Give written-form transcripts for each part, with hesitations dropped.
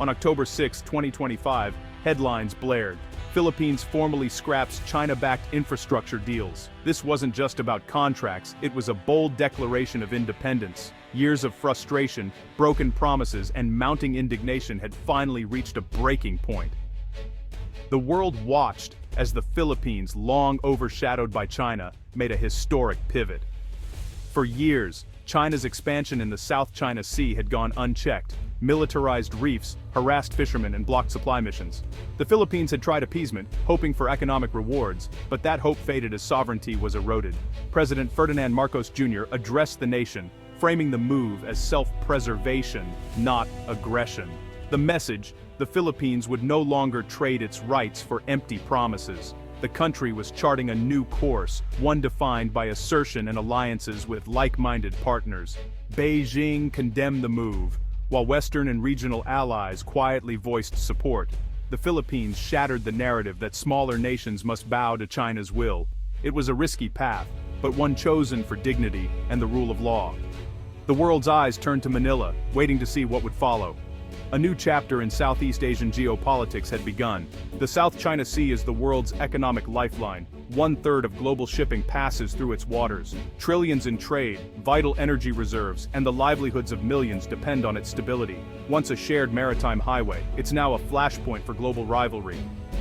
On October 6, 2025, headlines blared. Philippines formally scraps China-backed infrastructure deals. This wasn't just about contracts, it was a bold declaration of independence. Years of frustration, broken promises, and mounting indignation had finally reached a breaking point. The world watched as the Philippines, long overshadowed by China, made a historic pivot. For years, China's expansion in the South China Sea had gone unchecked. Militarized reefs, harassed fishermen, and blocked supply missions. The Philippines had tried appeasement, hoping for economic rewards, but that hope faded as sovereignty was eroded. President Ferdinand Marcos Jr. addressed the nation, framing the move as self-preservation, not aggression. The message: the Philippines would no longer trade its rights for empty promises. The country was charting a new course, one defined by assertion and alliances with like-minded partners. Beijing condemned the move, while Western and regional allies quietly voiced support. The Philippines shattered the narrative that smaller nations must bow to China's will. It was a risky path, but one chosen for dignity and the rule of law. The world's eyes turned to Manila, waiting to see what would follow. A new chapter in Southeast Asian geopolitics had begun. The South China Sea is the world's economic lifeline. 1/3 of global shipping passes through its waters. Trillions in trade, vital energy reserves, and the livelihoods of millions depend on its stability. Once a shared maritime highway, it's now a flashpoint for global rivalry.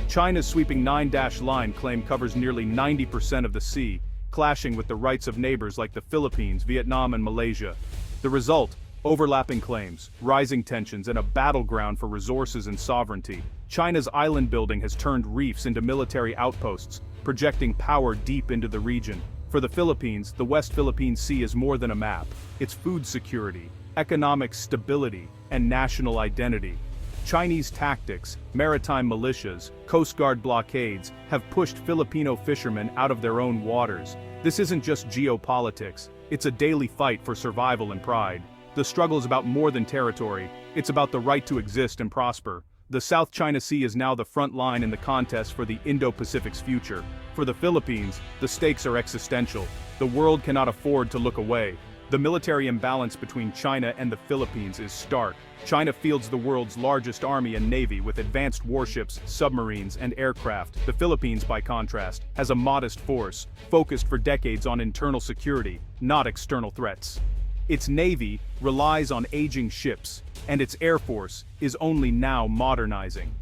China's sweeping 9-line claim covers nearly 90% of the sea, clashing with the rights of neighbors like the Philippines, Vietnam, and Malaysia. The result: overlapping claims, rising tensions, and a battleground for resources and sovereignty. China's island building has turned reefs into military outposts, projecting power deep into the region. For the Philippines, the West Philippine Sea is more than a map. It's food security, economic stability, and national identity. Chinese tactics, maritime militias, Coast Guard blockades have pushed Filipino fishermen out of their own waters. This isn't just geopolitics, it's a daily fight for survival and pride. The struggle is about more than territory, it's about the right to exist and prosper. The South China Sea is now the front line in the contest for the Indo-Pacific's future. For the Philippines, the stakes are existential. The world cannot afford to look away. The military imbalance between China and the Philippines is stark. China fields the world's largest army and navy with advanced warships, submarines, and aircraft. The Philippines, by contrast, has a modest force, focused for decades on internal security, not external threats. Its navy relies on aging ships, and its air force is only now modernizing.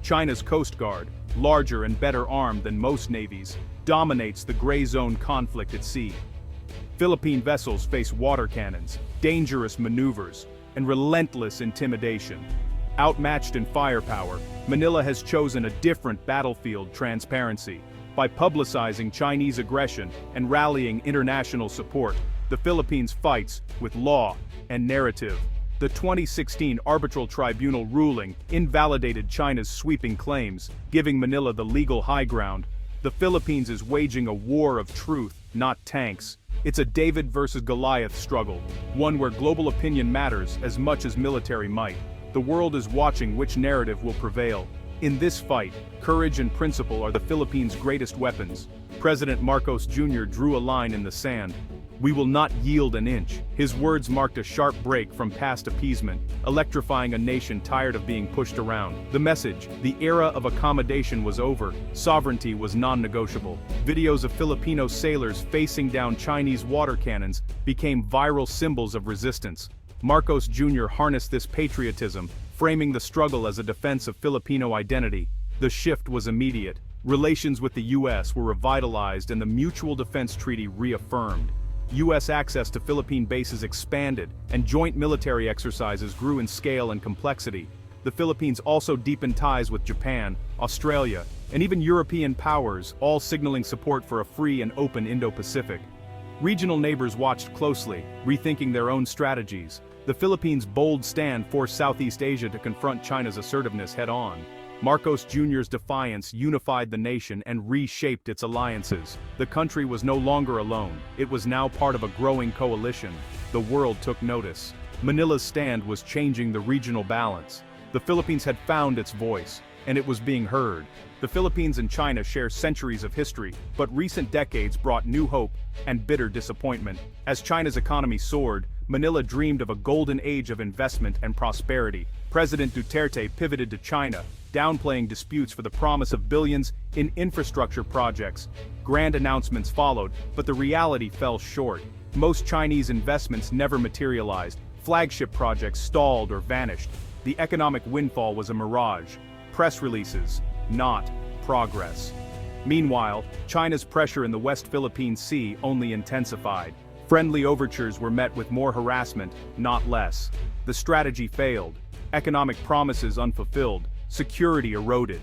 China's Coast Guard, larger and better armed than most navies, dominates the gray zone conflict at sea. Philippine vessels face water cannons, dangerous maneuvers, and relentless intimidation. Outmatched in firepower, Manila has chosen a different battlefield: transparency. By publicizing Chinese aggression and rallying international support, the Philippines fights with law and narrative. The 2016 Arbitral Tribunal ruling invalidated China's sweeping claims, giving Manila the legal high ground. The Philippines is waging a war of truth, not tanks. It's a David versus Goliath struggle, one where global opinion matters as much as military might. The world is watching which narrative will prevail. In this fight, courage and principle are the Philippines' greatest weapons. President Marcos Jr. drew a line in the sand. "We will not yield an inch." His words marked a sharp break from past appeasement, electrifying a nation tired of being pushed around. The message: the era of accommodation was over, sovereignty was non-negotiable. Videos of Filipino sailors facing down Chinese water cannons became viral symbols of resistance. Marcos Jr. harnessed this patriotism, framing the struggle as a defense of Filipino identity. The shift was immediate. Relations with the U.S. were revitalized and the Mutual Defense Treaty reaffirmed. U.S. access to Philippine bases expanded, and joint military exercises grew in scale and complexity. The Philippines also deepened ties with Japan, Australia, and even European powers, all signaling support for a free and open Indo-Pacific. Regional neighbors watched closely, rethinking their own strategies. The Philippines' bold stand forced Southeast Asia to confront China's assertiveness head-on. Marcos Jr.'s defiance unified the nation and reshaped its alliances. The country was no longer alone, it was now part of a growing coalition. The world took notice. Manila's stand was changing the regional balance. The Philippines had found its voice, and it was being heard. The Philippines and China share centuries of history, but recent decades brought new hope and bitter disappointment. As China's economy soared, Manila dreamed of a golden age of investment and prosperity. President Duterte pivoted to China, downplaying disputes for the promise of billions in infrastructure projects. Grand announcements followed, but the reality fell short. Most Chinese investments never materialized. Flagship projects stalled or vanished. The economic windfall was a mirage. Press releases, not progress. Meanwhile, China's pressure in the West Philippine Sea only intensified. Friendly overtures were met with more harassment, not less. The strategy failed. Economic promises unfulfilled. Security eroded.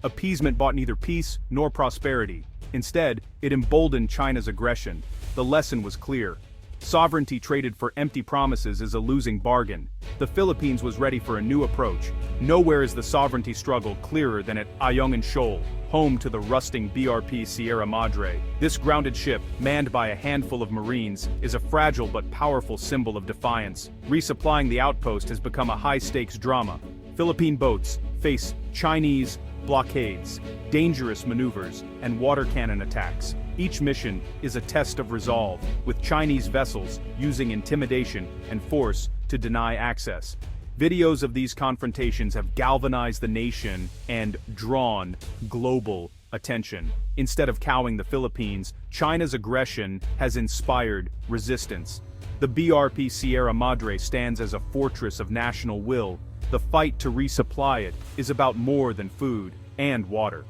Appeasement bought neither peace nor prosperity. Instead, it emboldened China's aggression. The lesson was clear. Sovereignty traded for empty promises is a losing bargain. The Philippines was ready for a new approach. Nowhere is the sovereignty struggle clearer than at Ayungin Shoal, home to the rusting BRP Sierra Madre. This grounded ship, manned by a handful of Marines, is a fragile but powerful symbol of defiance. Resupplying the outpost has become a high-stakes drama. Philippine boats face Chinese blockades, dangerous maneuvers, and water cannon attacks. Each mission is a test of resolve, with Chinese vessels using intimidation and force to deny access. Videos of these confrontations have galvanized the nation and drawn global attention. Instead of cowing the Philippines, China's aggression has inspired resistance. The BRP Sierra Madre stands as a fortress of national will. The fight to resupply it is about more than food and water.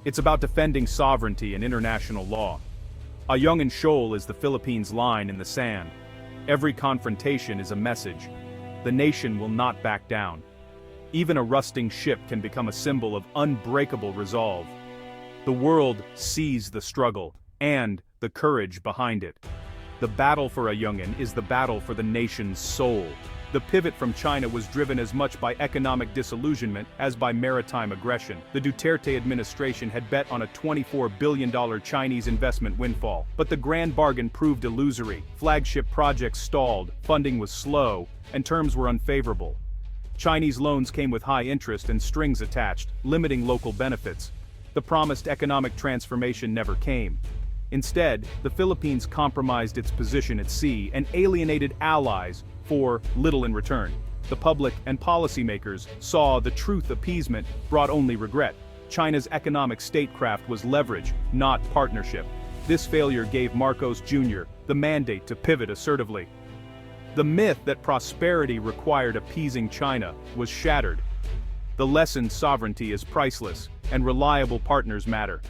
It's about defending sovereignty and international law. Ayungin Shoal is the Philippines' line in the sand. Every confrontation is a message. The nation will not back down. Even a rusting ship can become a symbol of unbreakable resolve. The world sees the struggle and the courage behind it. The battle for Ayungin is the battle for the nation's soul. The pivot from China was driven as much by economic disillusionment as by maritime aggression. The Duterte administration had bet on a $24 billion Chinese investment windfall, but the grand bargain proved illusory. Flagship projects stalled, funding was slow, and terms were unfavorable. Chinese loans came with high interest and strings attached, limiting local benefits. The promised economic transformation never came. Instead, the Philippines compromised its position at sea and alienated allies for little in return. The public and policymakers saw the truth appeasement brought only regret. China's economic statecraft was leverage, not partnership. This failure gave Marcos Jr. the mandate to pivot assertively. The myth that prosperity required appeasing China was shattered. The lesson sovereignty is priceless, and reliable partners matter.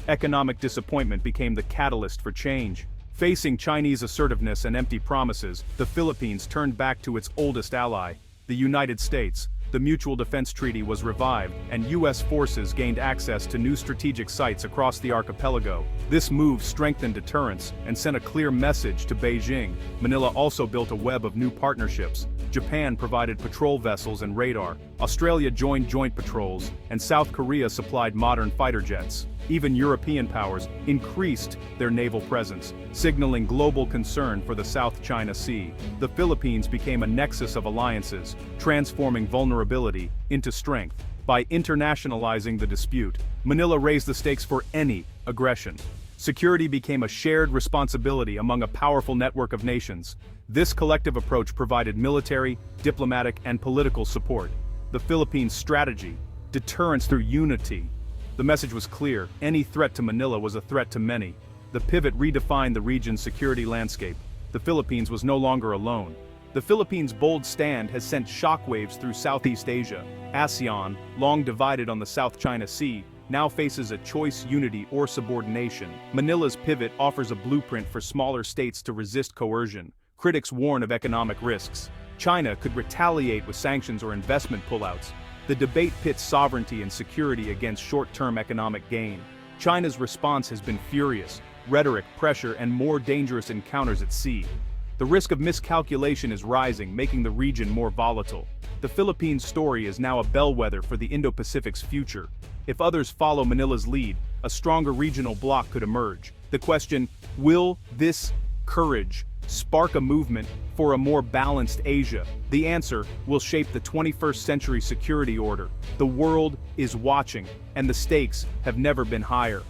Economic disappointment became the catalyst for change. Facing Chinese assertiveness and empty promises, the Philippines turned back to its oldest ally, the United States. The Mutual Defense Treaty was revived, and U.S. forces gained access to new strategic sites across the archipelago. This move strengthened deterrence and sent a clear message to Beijing. Manila also built a web of new partnerships. Japan provided patrol vessels and radar. Australia joined joint patrols, and South Korea supplied modern fighter jets. Even European powers increased their naval presence, signaling global concern for the South China Sea. The Philippines became a nexus of alliances, transforming vulnerability into strength. By internationalizing the dispute, Manila raised the stakes for any aggression. Security became a shared responsibility among a powerful network of nations. This collective approach provided military, diplomatic, and political support. The Philippines' strategy, deterrence through unity. The message was clear: any threat to Manila was a threat to many. The pivot redefined the region's security landscape. The Philippines was no longer alone. The Philippines' bold stand has sent shockwaves through Southeast Asia. ASEAN, long divided on the South China Sea, now faces a choice: unity or subordination. Manila's pivot offers a blueprint for smaller states to resist coercion. Critics warn of economic risks. China could retaliate with sanctions or investment pullouts. The debate pits sovereignty and security against short-term economic gain. China's response has been furious: rhetoric, pressure, and more dangerous encounters at sea. The risk of miscalculation is rising, making the region more volatile. The Philippines' story is now a bellwether for the Indo-Pacific's future. If others follow Manila's lead, a stronger regional bloc could emerge. The question: will this courage spark a movement for a more balanced Asia? The answer will shape the 21st century security order. The world is watching, and the stakes have never been higher.